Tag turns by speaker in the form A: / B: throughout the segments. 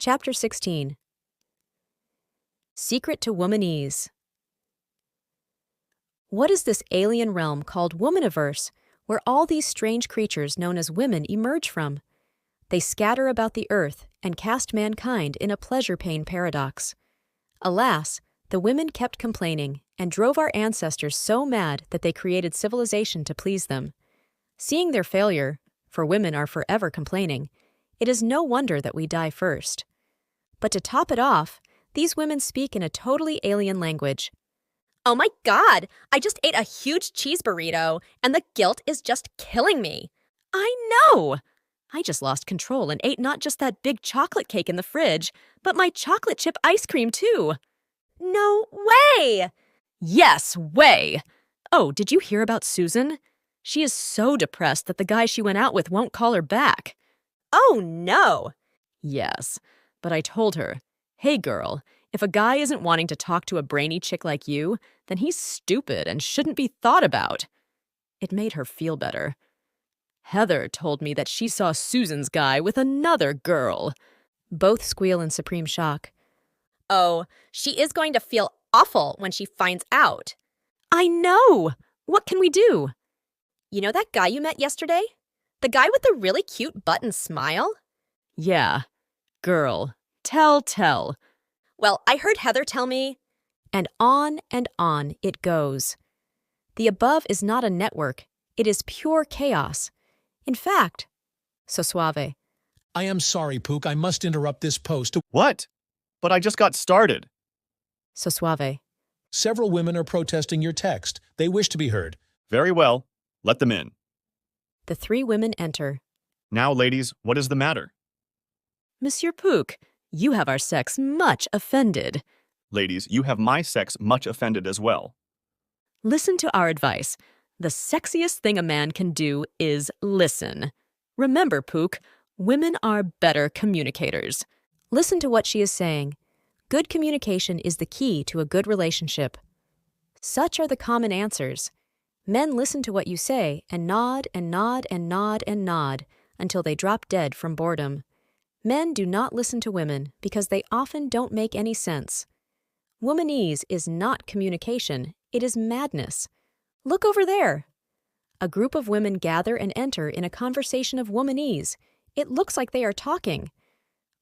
A: Chapter 16. Secret to Womanese. What is this alien realm called Womaniverse, where all these strange creatures known as women emerge from? They scatter about the earth and cast mankind in a pleasure-pain paradox. Alas, the women kept complaining and drove our ancestors so mad that they created civilization to please them. Seeing their failure, for women are forever complaining, it is no wonder that we die first. But to top it off, these women speak in a totally alien language.
B: Oh my God, I just ate a huge cheese burrito, and the guilt is just killing me.
A: I know! I just lost control and ate not just that big chocolate cake in the fridge, but my chocolate chip ice cream too.
B: No way!
A: Yes, way! Oh, did you hear about Susan? She is so depressed that the guy she went out with won't call her back.
B: Oh no!
A: Yes, but I told her, hey girl, if a guy isn't wanting to talk to a brainy chick like you, then he's stupid and shouldn't be thought about. It made her feel better. Heather told me that she saw Susan's guy with another girl. Both squeal in supreme shock.
B: Oh, she is going to feel awful when she finds out.
A: I know! What can we do?
B: You know that guy you met yesterday? The guy with the really cute button smile?
A: Yeah. Girl, tell.
B: Well, I heard Heather tell me.
A: And on it goes. The above is not a network. It is pure chaos. In fact, so suave.
C: I am sorry, Pook. I must interrupt this post.
D: What? But I just got started.
A: So suave.
C: Several women are protesting your text. They wish to be heard.
D: Very well. Let them in.
A: The three women enter.
D: Now, ladies, what is the matter?
A: Monsieur Pook, you have our sex much offended.
D: Ladies, you have my sex much offended as well.
A: Listen to our advice. The sexiest thing a man can do is listen. Remember, Pook, women are better communicators. Listen to what she is saying. Good communication is the key to a good relationship. Such are the common answers. Men listen to what you say and nod and nod and nod and nod until they drop dead from boredom. Men do not listen to women because they often don't make any sense. Womanese is not communication, it is madness. Look over there. A group of women gather and enter in a conversation of womanese. It looks like they are talking.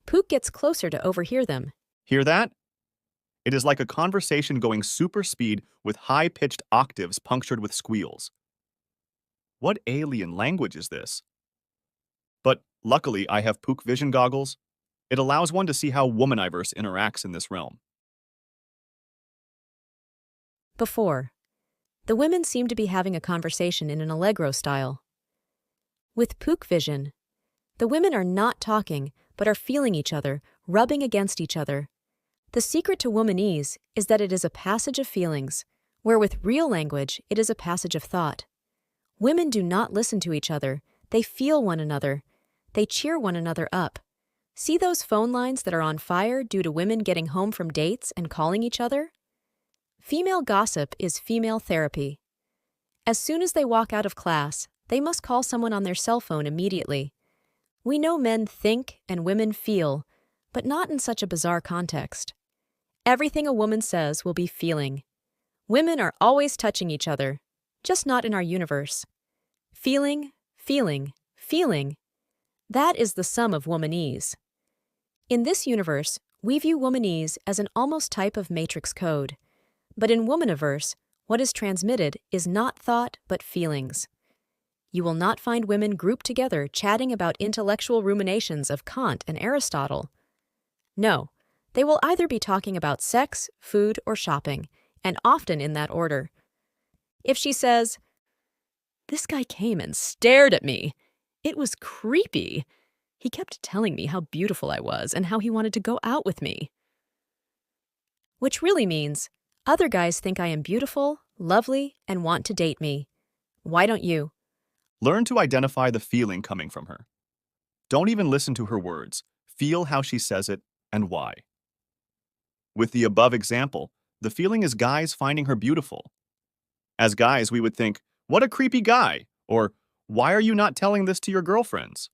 A: Pook gets closer to overhear them.
D: Hear that? It is like a conversation going super speed with high-pitched octaves punctured with squeals. What alien language is this? But luckily, I have Pook vision goggles. It allows one to see how Womaniverse interacts in this realm.
A: Before. The women seem to be having a conversation in an allegro style. With Pook vision, the women are not talking, but are feeling each other, rubbing against each other. The secret to womanese is that it is a passage of feelings, where with real language, it is a passage of thought. Women do not listen to each other. They feel one another. They cheer one another up. See those phone lines that are on fire due to women getting home from dates and calling each other? Female gossip is female therapy. As soon as they walk out of class, they must call someone on their cell phone immediately. We know men think and women feel, but not in such a bizarre context. Everything a woman says will be feeling. Women are always touching each other, just not in our universe. Feeling. That is the sum of womanese. In this universe, we view womanese as an almost type of matrix code. But in Womaniverse, what is transmitted is not thought but feelings. You will not find women grouped together chatting about intellectual ruminations of Kant and Aristotle. No, they will either be talking about sex, food, or shopping, and often in that order. If she says, "This guy came and stared at me. It was creepy. He kept telling me how beautiful I was and how he wanted to go out with me." Which really means, other guys think I am beautiful, lovely, and want to date me. Why don't you?
D: Learn to identify the feeling coming from her. Don't even listen to her words. Feel how she says it and why. With the above example, the feeling is guys finding her beautiful. As guys, we would think, "What a creepy guy," or "Why are you not telling this to your girlfriends?"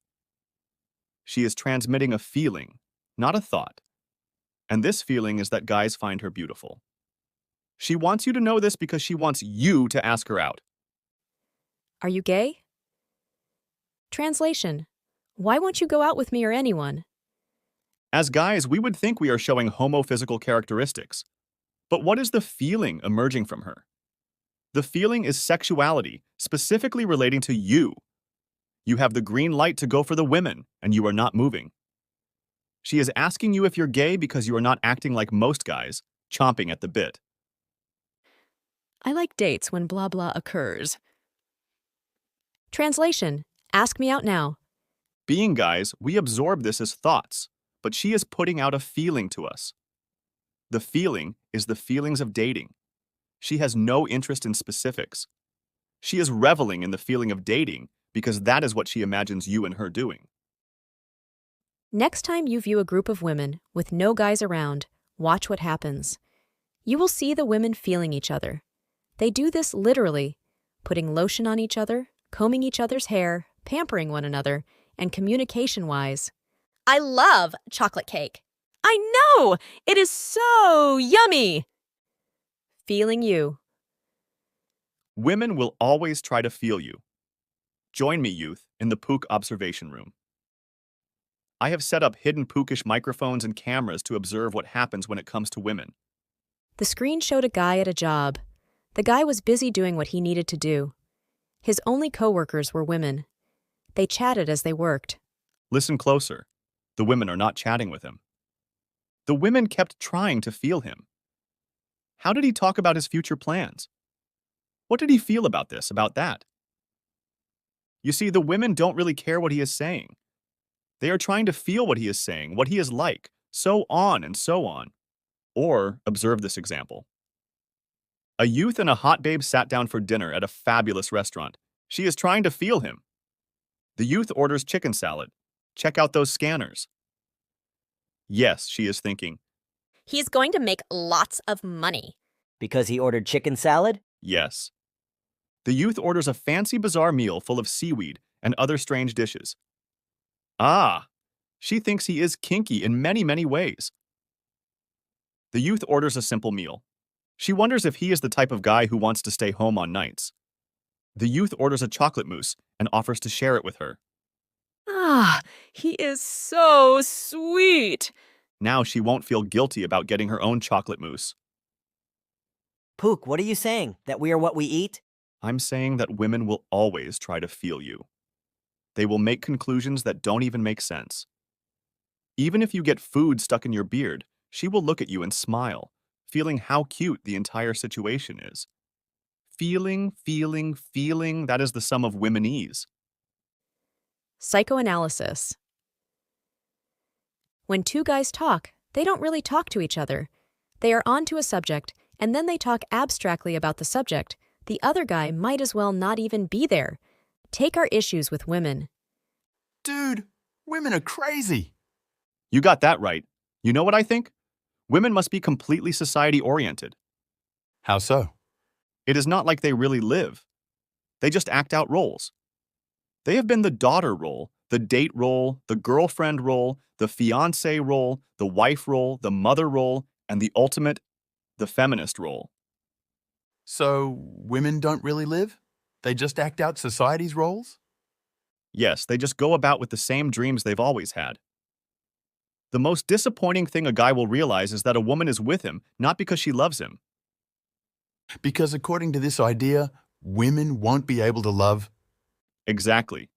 D: She is transmitting a feeling, not a thought. And this feeling is that guys find her beautiful. She wants you to know this because she wants you to ask her out.
A: Are you gay? Translation: Why won't you go out with me or anyone?
D: As guys, we would think we are showing homophysical characteristics. But what is the feeling emerging from her? The feeling is sexuality, specifically relating to you. You have the green light to go for the women, and you are not moving. She is asking you if you're gay because you are not acting like most guys, chomping at the bit.
A: I like dates when blah blah occurs. Translation: Ask me out now.
D: Being guys, we absorb this as thoughts, but she is putting out a feeling to us. The feeling is the feelings of dating. She has no interest in specifics. She is reveling in the feeling of dating because that is what she imagines you and her doing.
A: Next time you view a group of women with no guys around, watch what happens. You will see the women feeling each other. They do this literally, putting lotion on each other, combing each other's hair, pampering one another, and communication-wise.
B: I love chocolate cake.
A: I know! It is so yummy! Feeling you.
D: Women will always try to feel you. Join me, youth, in the Pook observation room. I have set up hidden Pookish microphones and cameras to observe what happens when it comes to women.
A: The screen showed a guy at a job. The guy was busy doing what he needed to do. His only co-workers were women. They chatted as they worked.
D: Listen closer. The women are not chatting with him. The women kept trying to feel him. How did he talk about his future plans? What did he feel about this, about that? You see, the women don't really care what he is saying. They are trying to feel what he is saying, what he is like, so on and so on. Or observe this example. A youth and a hot babe sat down for dinner at a fabulous restaurant. She is trying to feel him. The youth orders chicken salad. Check out those scanners. Yes, she is thinking.
B: He's going to make lots of money.
E: Because he ordered chicken salad?
D: Yes. The youth orders a fancy bizarre meal full of seaweed and other strange dishes. Ah, she thinks he is kinky in many, many ways. The youth orders a simple meal. She wonders if he is the type of guy who wants to stay home on nights. The youth orders a chocolate mousse and offers to share it with her.
A: Ah, he is so sweet.
D: Now she won't feel guilty about getting her own chocolate mousse.
E: Pook, what are you saying? That we are what we eat?
D: I'm saying that women will always try to feel you. They will make conclusions that don't even make sense. Even if you get food stuck in your beard, she will look at you and smile, feeling how cute the entire situation is. Feeling, that is the sum of womanese.
A: Psychoanalysis. When two guys talk, they don't really talk to each other. They are onto a subject, and then they talk abstractly about the subject. The other guy might as well not even be there. Take our issues with women.
F: Dude, women are crazy.
D: You got that right. You know what I think? Women must be completely society-oriented.
F: How so?
D: It is not like they really live. They just act out roles. They have been the daughter role, the date role, the girlfriend role, the fiancé role, the wife role, the mother role, and the ultimate, the feminist role.
F: So, women don't really live? They just act out society's roles?
D: Yes, they just go about with the same dreams they've always had. The most disappointing thing a guy will realize is that a woman is with him, not because she loves him.
F: Because according to this idea, women won't be able to love.
D: Exactly.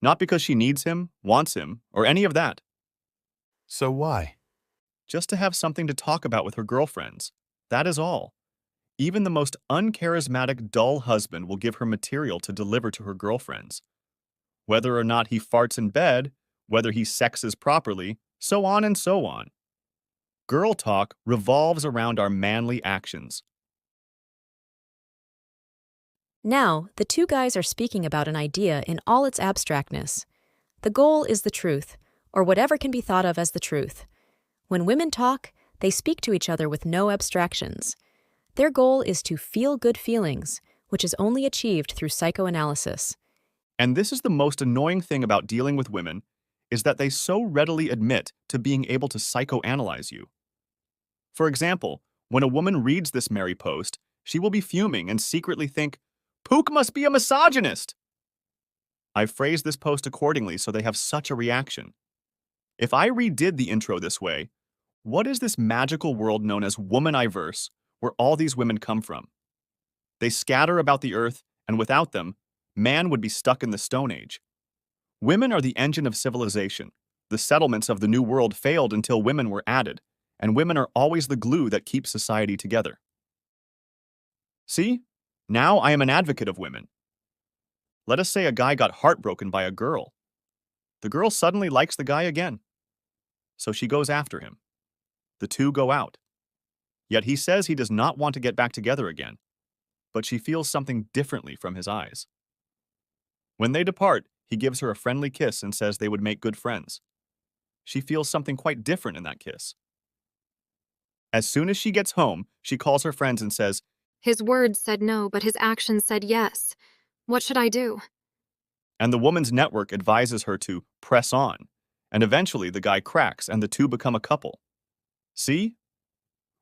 D: Not because she needs him, wants him, or any of that.
F: So why?
D: Just to have something to talk about with her girlfriends. That is all. Even the most uncharismatic, dull husband will give her material to deliver to her girlfriends. Whether or not he farts in bed, whether he sexes properly, so on and so on. Girl talk revolves around our manly actions.
A: Now, the two guys are speaking about an idea in all its abstractness. The goal is the truth, or whatever can be thought of as the truth. When women talk, they speak to each other with no abstractions. Their goal is to feel good feelings, which is only achieved through psychoanalysis.
D: And this is the most annoying thing about dealing with women, is that they so readily admit to being able to psychoanalyze you. For example, when a woman reads this merry post, she will be fuming and secretly think, "Pook must be a misogynist!" I've phrased this post accordingly so they have such a reaction. If I redid the intro this way, what is this magical world known as Womaniverse where all these women come from? They scatter about the earth, and without them, man would be stuck in the Stone Age. Women are the engine of civilization. The settlements of the New World failed until women were added, and women are always the glue that keeps society together. See? Now I am an advocate of women. Let us say a guy got heartbroken by a girl. The girl suddenly likes the guy again. So she goes after him. The two go out. Yet he says he does not want to get back together again, but she feels something differently from his eyes. When they depart, he gives her a friendly kiss and says they would make good friends. She feels something quite different in that kiss. As soon as she gets home, she calls her friends and says,
G: "His words said no, but his actions said yes. What should I do?"
D: and the woman's network advises her to press on, and eventually the guy cracks and the two become a couple. See?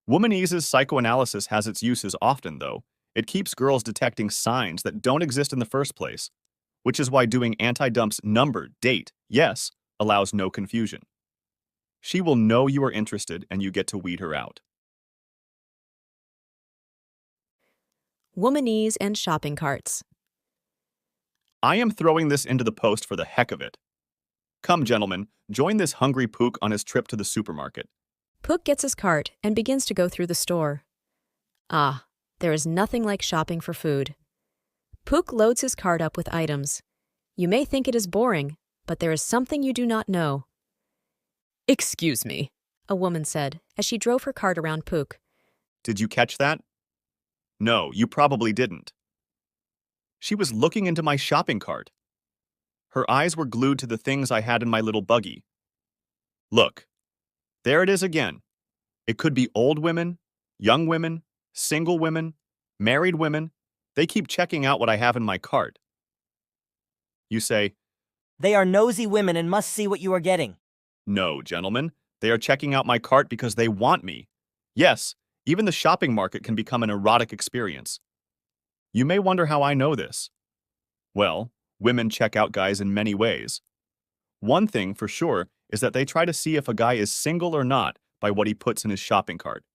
D: Womanese's psychoanalysis has its uses often, though. It keeps girls detecting signs that don't exist in the first place, which is why doing anti-dump's number, date, yes, allows no confusion. She will know you are interested and you get to weed her out.
A: Womanese and shopping carts.
D: I am throwing this into the post for the heck of it. Come, gentlemen, join this hungry Pook on his trip to the supermarket.
A: Pook gets his cart and begins to go through the store. Ah, there is nothing like shopping for food. Pook loads his cart up with items. You may think it is boring, but there is something you do not know. "Excuse me," a woman said as she drove her cart around Pook.
D: Did you catch that? No, you probably didn't. She was looking into my shopping cart. Her eyes were glued to the things I had in my little buggy. Look, there it is again. It could be old women, young women, single women, married women. They keep checking out what I have in my cart. You say,
E: They are nosy women and must see what you are getting.
D: "No, gentlemen, they are checking out my cart because they want me." Yes, even the shopping market can become an erotic experience. You may wonder how I know this. Well, women check out guys in many ways. One thing for sure is that they try to see if a guy is single or not by what he puts in his shopping cart.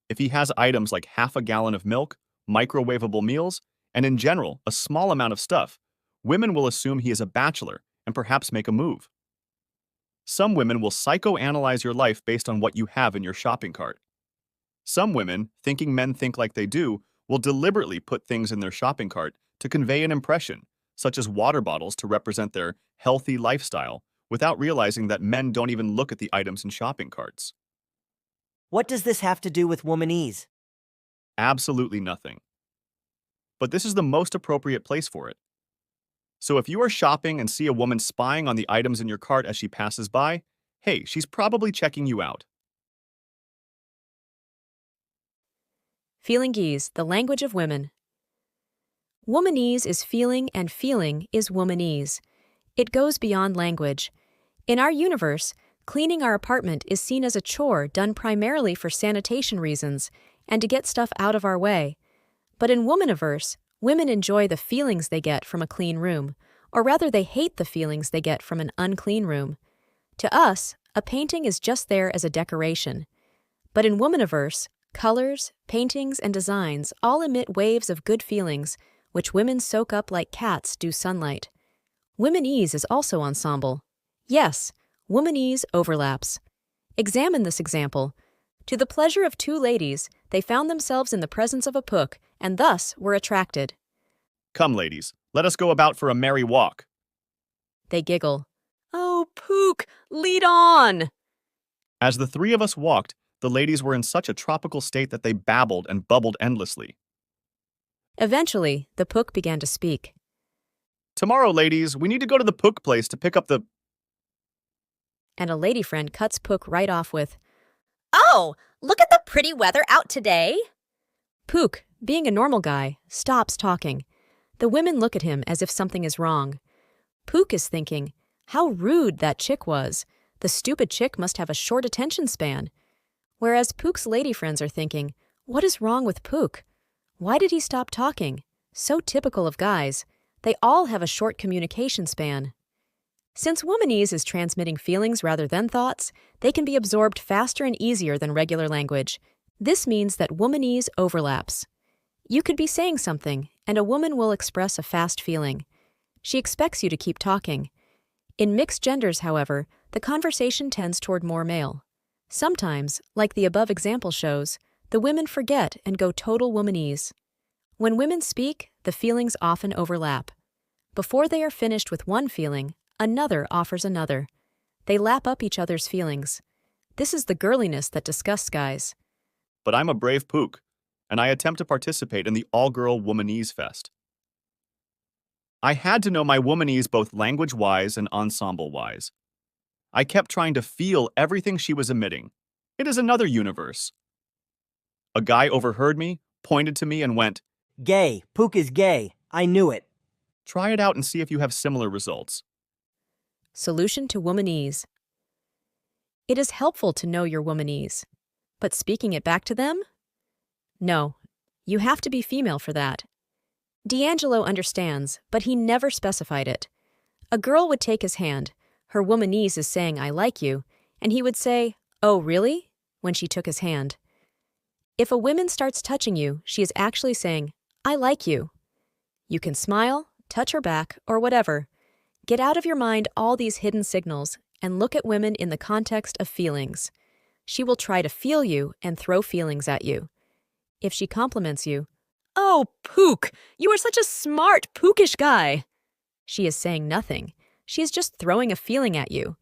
D: If he has items like half a gallon of milk, microwavable meals, and in general, a small amount of stuff, women will assume he is a bachelor and perhaps make a move. Some women will psychoanalyze your life based on what you have in your shopping cart. Some women, thinking men think like they do, will deliberately put things in their shopping cart to convey an impression, such as water bottles to represent their healthy lifestyle, without realizing that men don't even look at the items in shopping carts.
E: What does this have to do with womanese?
D: Absolutely nothing. But this is the most appropriate place for it. So if you are shopping and see a woman spying on the items in your cart as she passes by, hey, she's probably checking you out.
A: Feelingese, the language of women. Womanese is feeling and feeling is womanese. It goes beyond language. In our universe, cleaning our apartment is seen as a chore done primarily for sanitation reasons and to get stuff out of our way. But in Womaniverse, women enjoy the feelings they get from a clean room, or rather they hate the feelings they get from an unclean room. To us, a painting is just there as a decoration. But in Womaniverse, colors, paintings, and designs all emit waves of good feelings, which women soak up like cats do sunlight. Womanese is also ensemble. Yes, womanese overlaps. Examine this example. To the pleasure of two ladies, they found themselves in the presence of a Pook, and thus were attracted.
D: Come, ladies, let us go about for a merry walk.
A: They giggle. "Oh, Pook, lead on!"
D: As the three of us walked, the ladies were in such a tropical state that they babbled and bubbled endlessly.
A: Eventually, the Pook began to speak.
D: "Tomorrow, ladies, we need to go to the Pook place to pick up the..."
A: And a lady friend cuts Pook right off with,
B: Oh, look at the pretty weather out today.
A: Pook, being a normal guy, stops talking. The women look at him as if something is wrong. Pook is thinking, How rude that chick was. The stupid chick must have a short attention span. Whereas Pook's lady friends are thinking, what is wrong with Pook? Why did he stop talking? So typical of guys. They all have a short communication span. Since Womanese is transmitting feelings rather than thoughts, they can be absorbed faster and easier than regular language. This means that Womanese overlaps. You could be saying something, and a woman will express a fast feeling. She expects you to keep talking. In mixed genders, however, the conversation tends toward more male. Sometimes, like the above example shows, the women forget and go total Womanese. When women speak, the feelings often overlap. Before they are finished with one feeling, another offers another. They lap up each other's feelings. This is the girliness that disgusts guys.
D: But I'm a brave Pook, and I attempt to participate in the all-girl Womanese fest. I had to know my Womanese both language-wise and ensemble-wise. I kept trying to feel everything she was emitting. It is another universe. A guy overheard me, pointed to me, and went,
E: Gay. Pook is gay. I knew it.
D: try it out and see if you have similar results.
A: Solution to Womanese. It is helpful to know your Womanese, but speaking it back to them? No, you have to be female for that. D'Angelo understands, but he never specified it. A girl would take his hand, her Womanese is saying I like you, and he would say, oh really? When she took his hand. If a woman starts touching you, she is actually saying, I like you. You can smile, touch her back, or whatever. Get out of your mind all these hidden signals and look at women in the context of feelings. She will try to feel you and throw feelings at you. If she compliments you, oh, Pook, you are such a smart, pookish guy. She is saying nothing. She is just throwing a feeling at you.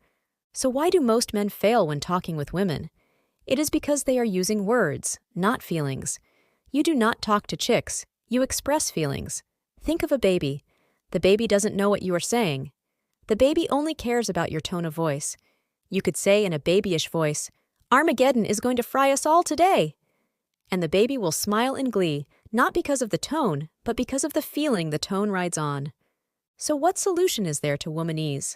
A: So why do most men fail when talking with women? It is because they are using words, not feelings. You do not talk to chicks. You express feelings. Think of a baby. The baby doesn't know what you are saying. The baby only cares about your tone of voice. You could say in a babyish voice, Armageddon is going to fry us all today. And the baby will smile in glee, not because of the tone, but because of the feeling the tone rides on. So what solution is there to Womanese?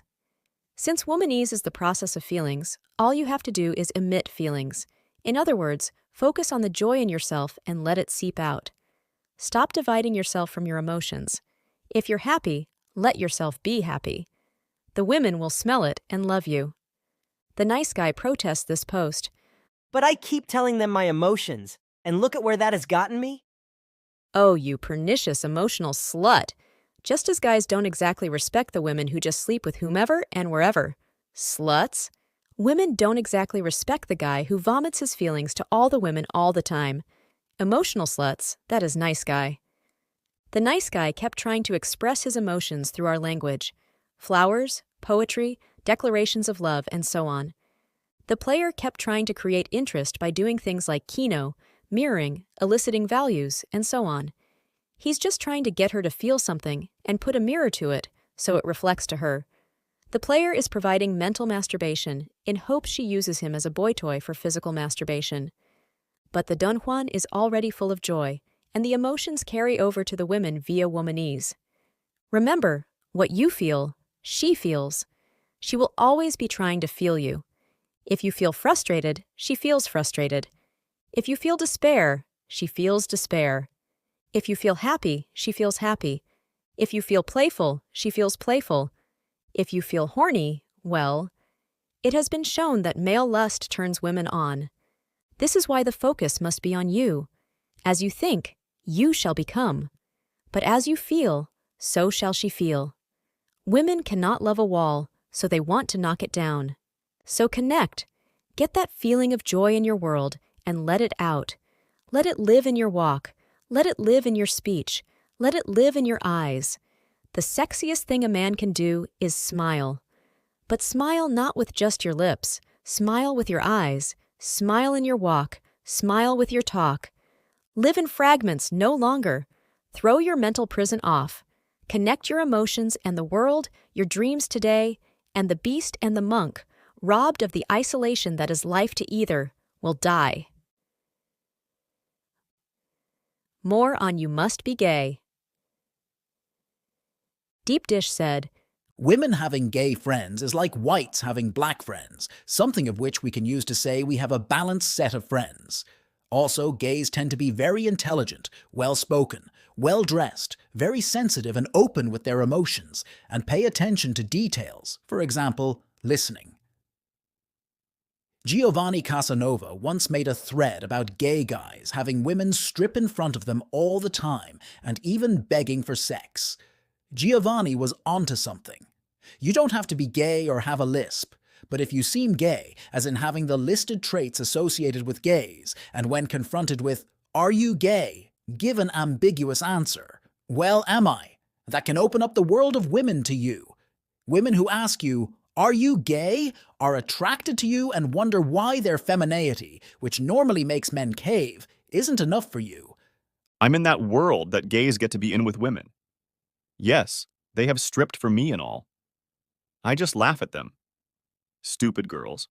A: Since Womanese is the process of feelings, all you have to do is emit feelings. In other words, focus on the joy in yourself and let it seep out. Stop dividing yourself from your emotions. If you're happy, let yourself be happy. The women will smell it and love you. The nice guy protests this post.
E: But I keep telling them my emotions, and look at where that has gotten me.
A: Oh, you pernicious emotional slut. Just as guys don't exactly respect the women who just sleep with whomever and wherever. Sluts? Women don't exactly respect the guy who vomits his feelings to all the women all the time. Emotional sluts, that is nice guy. The nice guy kept trying to express his emotions through our language. Flowers, poetry, declarations of love, and so on. The player kept trying to create interest by doing things like keno, mirroring, eliciting values, and so on. He's just trying to get her to feel something and put a mirror to it so it reflects to her. The player is providing mental masturbation in hopes she uses him as a boy toy for physical masturbation. But the Don Juan is already full of joy, and the emotions carry over to the women via Womanese. Remember, what you feel, she feels. She will always be trying to feel you. If you feel frustrated, she feels frustrated. If you feel despair, she feels despair. If you feel happy, she feels happy. If you feel playful, she feels playful. If you feel horny, well, it has been shown that male lust turns women on. This is why the focus must be on you. As you think, you shall become. But as you feel, so shall she feel. Women cannot love a wall, so they want to knock it down. So connect. Get that feeling of joy in your world and let it out. Let it live in your walk. Let it live in your speech. Let it live in your eyes. The sexiest thing a man can do is smile. But smile not with just your lips. Smile with your eyes. Smile in your walk. Smile with your talk. Live in fragments no longer. Throw your mental prison off. Connect your emotions and the world, your dreams today, and the beast and the monk, robbed of the isolation that is life to either, will die. More on You Must Be Gay. Deep Dish said,
H: Women having gay friends is like whites having black friends, something of which we can use to say we have a balanced set of friends. Also, gays tend to be very intelligent, well-spoken, well-dressed, very sensitive and open with their emotions, and pay attention to details, for example, listening. Giovanni Casanova once made a thread about gay guys having women strip in front of them all the time and even begging for sex. Giovanni was onto something. You don't have to be gay or have a lisp, but if you seem gay, as in having the listed traits associated with gays, and when confronted with, "Are you gay?" give an ambiguous answer. "Well, am I?" That can open up the world of women to you. Women who ask you, "Are you gay?" are attracted to you and wonder why their femininity, which normally makes men cave, isn't enough for you.
D: I'm in that world that gays get to be in with women. Yes, they have stripped for me and all. I just laugh at them. Stupid girls.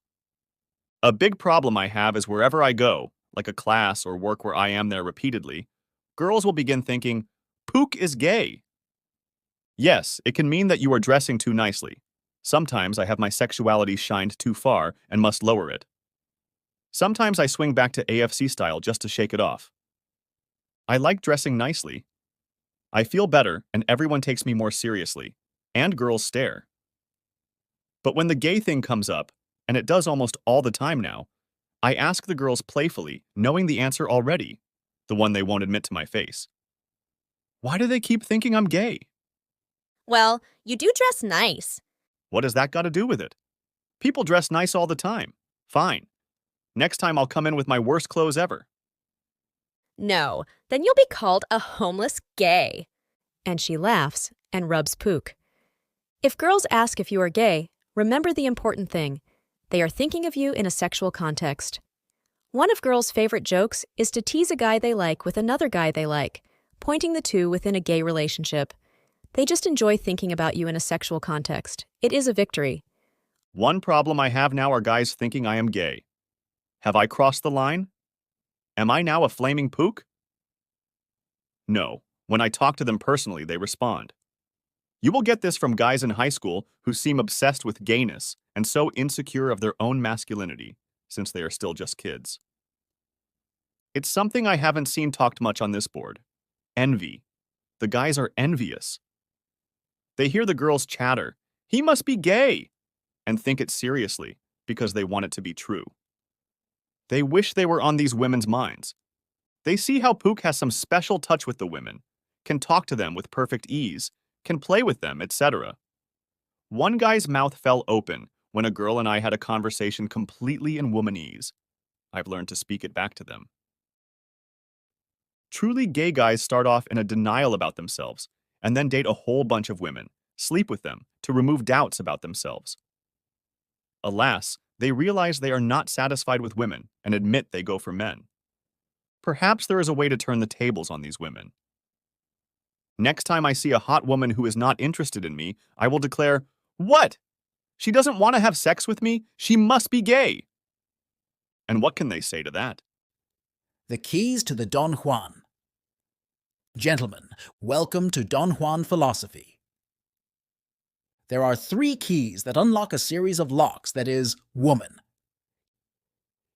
D: A big problem I have is wherever I go, like a class or work where I am there repeatedly, girls will begin thinking, "Pook is gay." Yes, it can mean that you are dressing too nicely. Sometimes I have my sexuality shined too far and must lower it. Sometimes I swing back to AFC style just to shake it off. I like dressing nicely. I feel better and everyone takes me more seriously, and girls stare. But when the gay thing comes up, and it does almost all the time now, I ask the girls playfully, knowing the answer already, the one they won't admit to my face. Why do they keep thinking I'm gay?
B: Well, you do dress nice.
D: What has that got to do with it? People dress nice all the time. Fine. Next time I'll come in with my worst clothes ever.
B: No, then you'll be called a homeless gay.
A: And she laughs and rubs Pook. If girls ask if you are gay, remember the important thing. They are thinking of you in a sexual context. One of girls' favorite jokes is to tease a guy they like with another guy they like, pointing the two within a gay relationship. They just enjoy thinking about you in a sexual context. It is a victory.
D: One problem I have now are guys thinking I am gay. Have I crossed the line? Am I now a flaming pook? No. When I talk to them personally, they respond. You will get this from guys in high school who seem obsessed with gayness and so insecure of their own masculinity, since they are still just kids. It's something I haven't seen talked much on this board. Envy. The guys are envious. They hear the girls chatter, "He must be gay," and think it seriously because they want it to be true. They wish they were on these women's minds. They see how Pook has some special touch with the women, can talk to them with perfect ease, can play with them, etc. One guy's mouth fell open when a girl and I had a conversation completely in Womanese. I've learned to speak it back to them. Truly gay guys start off in a denial about themselves and then date a whole bunch of women, sleep with them to remove doubts about themselves. Alas, they realize they are not satisfied with women and admit they go for men. Perhaps there is a way to turn the tables on these women. Next time I see a hot woman who is not interested in me, I will declare, "What? She doesn't want to have sex with me? She must be gay." And what can they say to that?
H: The keys to the Don Juan. Gentlemen, welcome to Don Juan philosophy. There are 3 keys that unlock a series of locks that is, woman.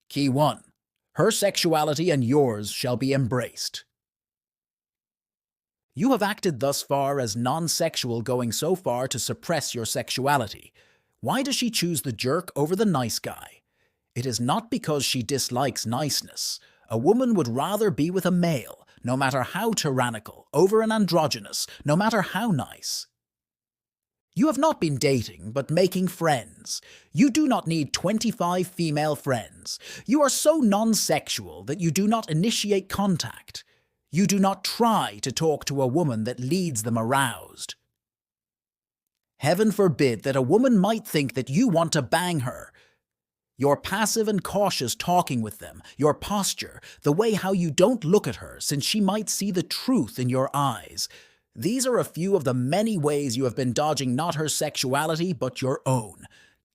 H: Key 1. Her sexuality and yours shall be embraced. You have acted thus far as non-sexual, going so far to suppress your sexuality. Why does she choose the jerk over the nice guy? It is not because she dislikes niceness. A woman would rather be with a male, no matter how tyrannical, over an androgynous, no matter how nice. You have not been dating, but making friends. You do not need 25 female friends. You are so non-sexual that you do not initiate contact. You do not try to talk to a woman that leads them aroused. Heaven forbid that a woman might think that you want to bang her. Your passive and cautious talking with them, your posture, the way how you don't look at her since she might see the truth in your eyes. These are a few of the many ways you have been dodging not her sexuality, but your own.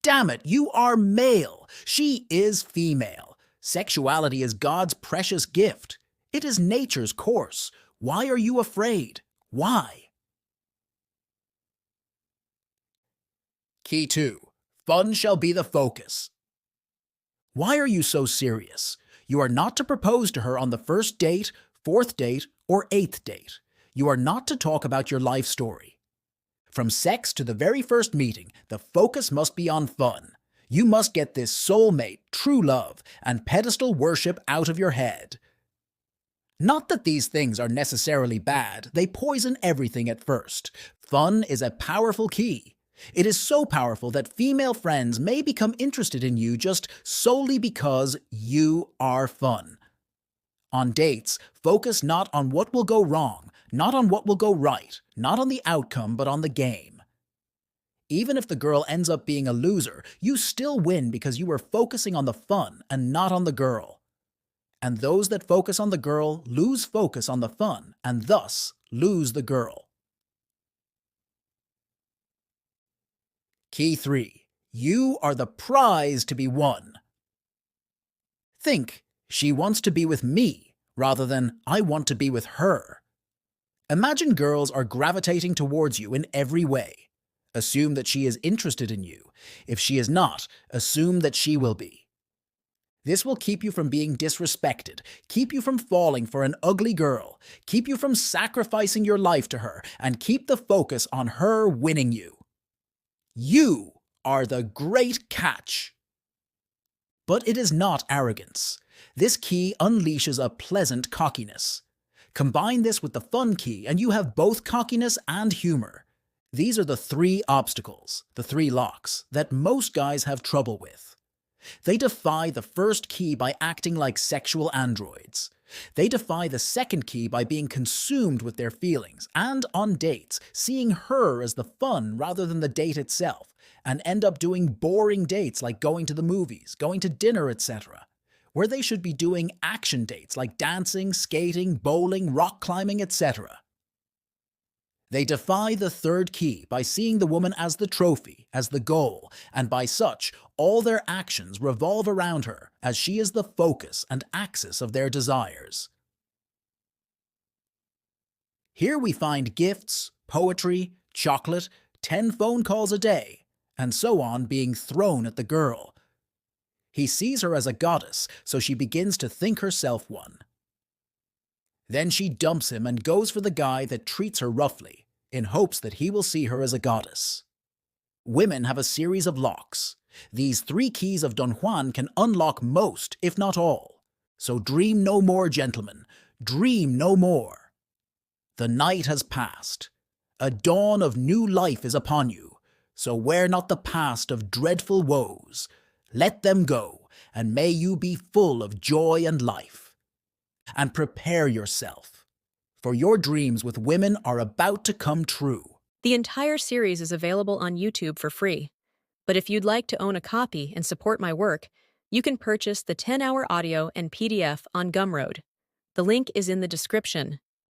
H: Damn it, you are male. She is female. Sexuality is God's precious gift. It is nature's course. Why are you afraid? Why? Key 2. Fun shall be the focus. Why are you so serious? You are not to propose to her on the first date, fourth date, or eighth date. You are not to talk about your life story. From sex to the very first meeting, the focus must be on fun. You must get this soulmate, true love, and pedestal worship out of your head. Not that these things are necessarily bad, they poison everything at first. Fun is a powerful key. It is so powerful that female friends may become interested in you just solely because you are fun. On dates, focus not on what will go wrong, not on what will go right, not on the outcome, but on the game. Even if the girl ends up being a loser, you still win because you were focusing on the fun and not on the girl. And those that focus on the girl lose focus on the fun and thus lose the girl. Key 3. You are the prize to be won. Think, she wants to be with me, rather than I want to be with her. Imagine girls are gravitating towards you in every way. Assume that she is interested in you. If she is not, assume that she will be. This will keep you from being disrespected, keep you from falling for an ugly girl, keep you from sacrificing your life to her, and keep the focus on her winning you. You are the great catch. But it is not arrogance. This key unleashes a pleasant cockiness. Combine this with the fun key and you have both cockiness and humor. These are the 3 obstacles, the 3 locks, that most guys have trouble with. They defy the first key by acting like sexual androids. They defy the second key by being consumed with their feelings, and on dates, seeing her as the fun rather than the date itself, and end up doing boring dates like going to the movies, going to dinner, etc., where they should be doing action dates like dancing, skating, bowling, rock climbing, etc. They defy the third key by seeing the woman as the trophy, as the goal, and by such, all their actions revolve around her, as she is the focus and axis of their desires. Here we find gifts, poetry, chocolate, 10 phone calls a day, and so on being thrown at the girl. He sees her as a goddess, so she begins to think herself one. Then she dumps him and goes for the guy that treats her roughly, in hopes that he will see her as a goddess. Women have a series of locks. These 3 keys of Don Juan can unlock most, if not all. So dream no more, gentlemen. Dream no more. The night has passed. A dawn of new life is upon you. So wear not the past of dreadful woes. Let them go, and may you be full of joy and life. And prepare yourself, for your dreams with women are about to come true.
A: The entire series is available on YouTube for free. But if you'd like to own a copy and support my work, you can purchase the 10-hour audio and PDF on Gumroad. The link is in the description.